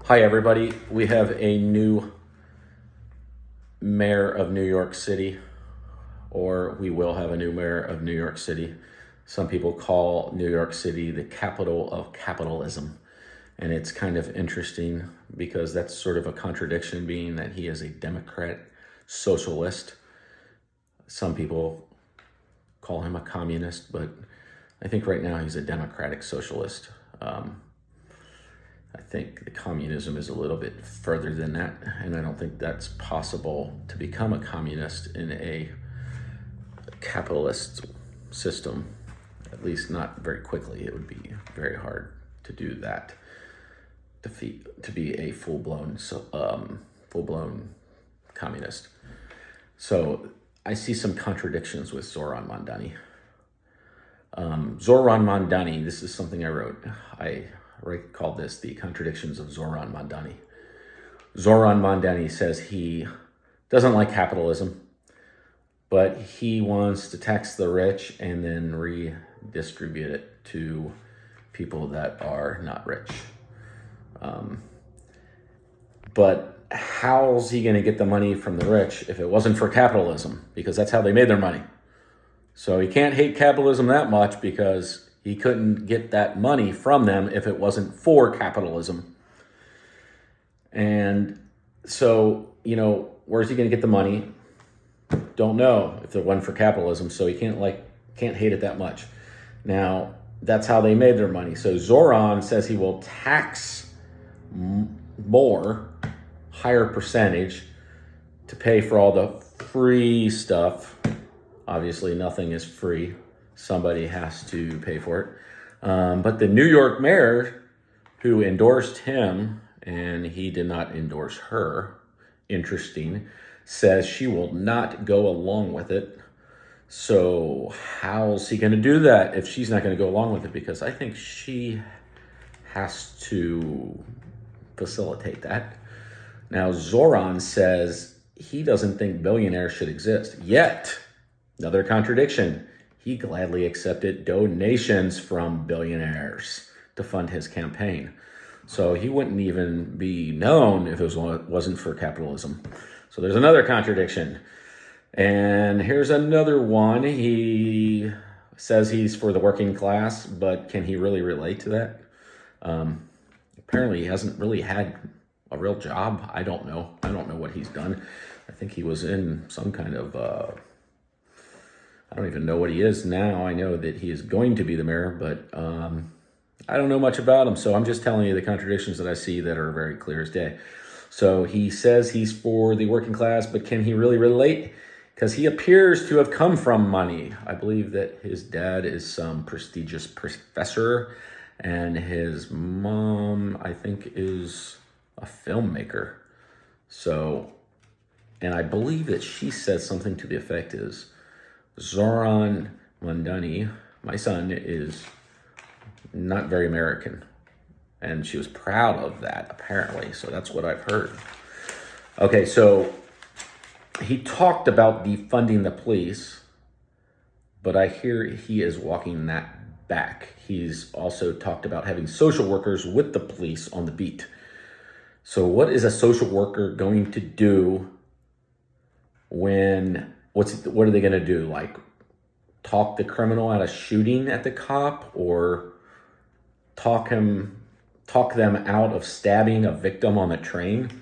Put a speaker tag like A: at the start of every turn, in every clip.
A: Hi, everybody. We have a new mayor of New York City, or we will have a new mayor of New York City. Some people call New York City the capital of capitalism. And it's kind of interesting because that's sort of a contradiction, being that he is a Democrat socialist. Some people call him a communist, but I think right now he's a democratic socialist. I think the communism is a little bit further than that, and I don't think that's possible to become a communist in a capitalist system, at least not very quickly. It would be very hard to do that, to be a full-blown communist. So I see some contradictions with Zohran Mamdani. Zohran Mamdani, this is something I wrote. I called this the Contradictions of Zohran Mamdani. Zohran Mamdani says he doesn't like capitalism, but he wants to tax the rich and then redistribute it to people that are not rich. But how's he going to get the money from the rich if it wasn't for capitalism? Because that's how they made their money. So he can't hate capitalism that much because he couldn't get that money from them if it wasn't for capitalism. And so, where's he going to get the money? Don't know if it wasn't for capitalism, so he can't hate it that much. Now, that's how they made their money. So Zohran says he will tax more, higher percentage, to pay for all the free stuff. Obviously, nothing is free. Somebody has to pay for it. But the New York mayor, who endorsed him, and he did not endorse her, interesting, says she will not go along with it. So how's he going to do that if she's not going to go along with it? Because I think she has to facilitate that. Now, Zohran says he doesn't think billionaires should exist. Yet, another contradiction, he gladly accepted donations from billionaires to fund his campaign. So he wouldn't even be known if it wasn't for capitalism. So there's another contradiction. And here's another one. He says he's for the working class, but can he really relate to that? Apparently he hasn't really had a real job. I don't know. I don't know what he's done. I think he was in some kind of, I don't even know what he is now. I know that he is going to be the mayor, but I don't know much about him. So I'm just telling you the contradictions that I see that are very clear as day. So he says he's for the working class, but can he really relate? Because he appears to have come from money. I believe that his dad is some prestigious professor, and his mom, I think, is a filmmaker. So, and I believe that she said something to the effect is, Zohran Mamdani, my son, is not very American. And she was proud of that, apparently. So that's what I've heard. Okay, so he talked about defunding the police, but I hear he is walking that back. He's also talked about having social workers with the police on the beat. So what is a social worker going to do when, what are they going to do? Like talk the criminal out of shooting at the cop, or talk them out of stabbing a victim on the train?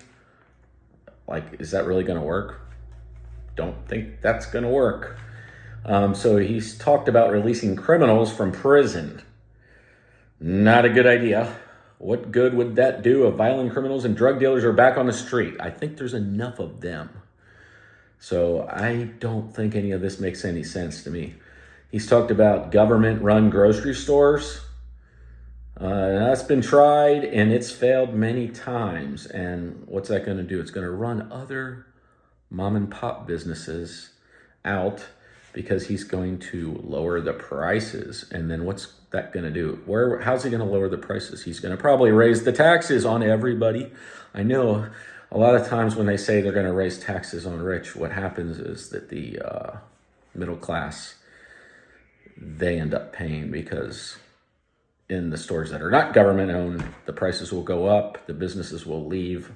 A: Like, is that really going to work? Don't think that's going to work. So he's talked about releasing criminals from prison. Not a good idea. What good would that do if violent criminals and drug dealers are back on the street? I think there's enough of them. So I don't think any of this makes any sense to me. He's talked about government-run grocery stores. That's been tried, and it's failed many times. And what's that going to do? It's going to run other mom-and-pop businesses out, because he's going to lower the prices. And then what's that going to do? How's he going to lower the prices? He's going to probably raise the taxes on everybody. I know a lot of times when they say they're going to raise taxes on rich, what happens is that the middle class, they end up paying because in the stores that are not government owned, the prices will go up, the businesses will leave.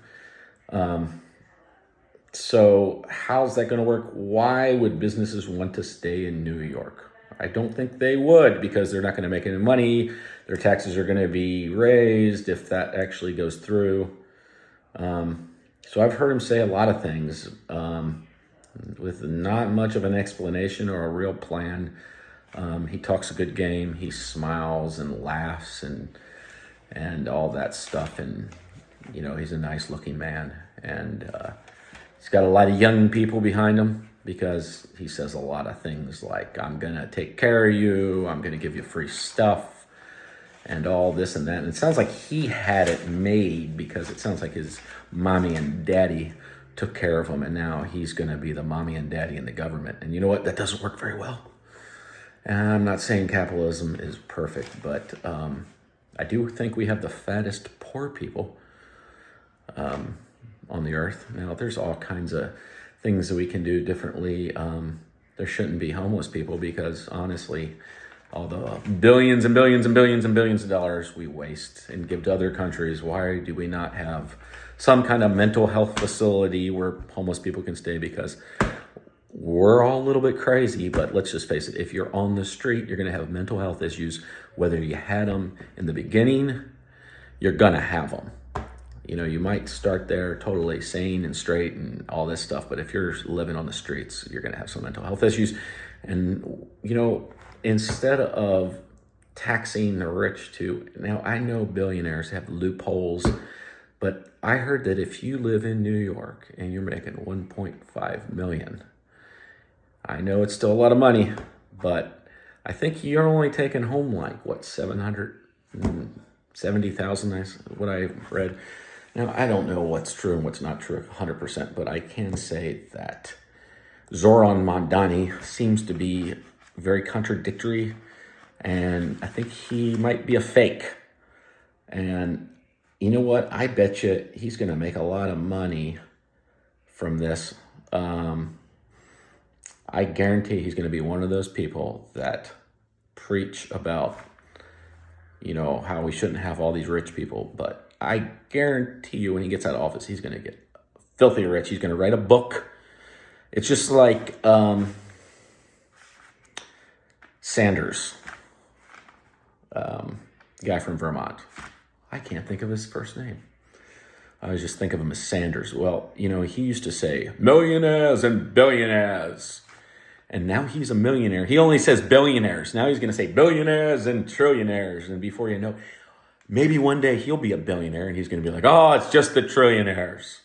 A: So how's that going to work? Why would businesses want to stay in New York? I don't think they would, because they're not going to make any money. Their taxes are going to be raised if that actually goes through. So I've heard him say a lot of things with not much of an explanation or a real plan. He talks a good game. He smiles and laughs and all that stuff. And, he's a nice looking man. And he's got a lot of young people behind him, because he says a lot of things like, I'm going to take care of you, I'm going to give you free stuff, and all this and that. And it sounds like he had it made, because it sounds like his mommy and daddy took care of him, and now he's going to be the mommy and daddy in the government. And you know what? That doesn't work very well. And I'm not saying capitalism is perfect, but I do think we have the fattest poor people on the earth. Now, there's all kinds of things that we can do differently. There shouldn't be homeless people, because honestly, all the billions and billions and billions and billions of dollars we waste and give to other countries, why do we not have some kind of mental health facility where homeless people can stay? Because we're all a little bit crazy, but let's just face it, if you're on the street, you're going to have mental health issues. Whether you had them in the beginning, you're going to have them. You might start there totally sane and straight and all this stuff, but if you're living on the streets, you're going to have some mental health issues. And, instead of taxing the rich too, now I know billionaires have loopholes, but I heard that if you live in New York and you're making 1.5 million, I know it's still a lot of money, but I think you're only taking home like, what, 770,000, what I read. Now, I don't know what's true and what's not true 100%, but I can say that Zohran Mamdani seems to be very contradictory, and I think he might be a fake. And you know what? I bet you he's going to make a lot of money from this. I guarantee he's going to be one of those people that preach about, how we shouldn't have all these rich people. But I guarantee you when he gets out of office, he's going to get filthy rich. He's going to write a book. It's just like Sanders, guy from Vermont. I can't think of his first name. I always just think of him as Sanders. Well, he used to say millionaires and billionaires. And now he's a millionaire. He only says billionaires. Now he's going to say billionaires and trillionaires. And before you know, maybe one day he'll be a billionaire and he's going to be like, oh, it's just the trillionaires.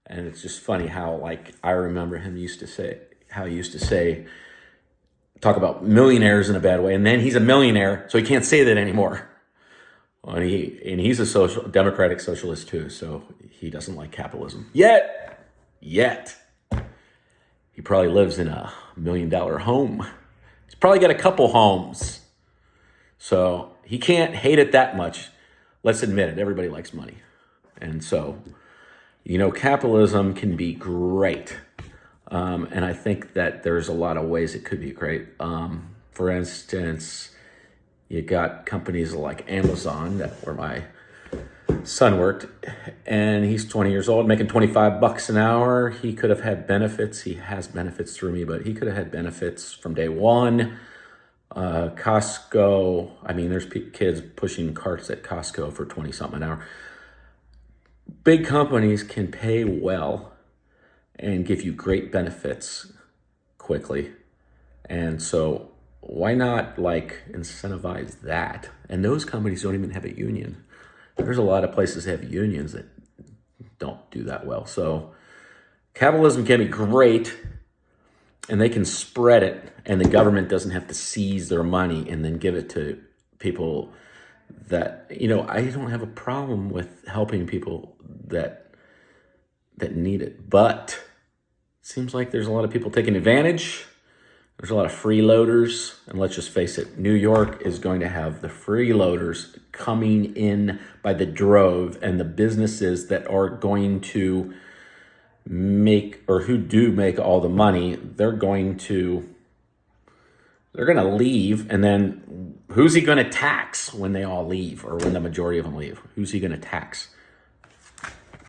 A: And it's just funny how, I remember him he used to say, talk about millionaires in a bad way. And then he's a millionaire, so he can't say that anymore. And he's a democratic socialist too, so he doesn't like capitalism. Yet. He probably lives in a $1 million home. He's probably got a couple homes. So he can't hate it that much. Let's admit it, everybody likes money. And so, capitalism can be great. And I think that there's a lot of ways it could be great. For instance, you got companies like Amazon, where my son worked, and he's 20 years old, making $25 an hour. He could have had benefits. He has benefits through me, but he could have had benefits from day one. Costco, there's kids pushing carts at Costco for 20 something an hour. Big companies can pay well and give you great benefits quickly. And so why not incentivize that? And those companies don't even have a union. There's a lot of places that have unions that don't do that well. So capitalism can be great, and they can spread it, and the government doesn't have to seize their money and then give it to people that, I don't have a problem with helping people that need it. But it seems like there's a lot of people taking advantage. There's a lot of freeloaders, and let's just face it, New York is going to have the freeloaders coming in by the drove, and the businesses that are going to make, or who do make all the money, they're going to They're going to leave, and then who's he going to tax when they all leave, or when the majority of them leave? Who's he going to tax?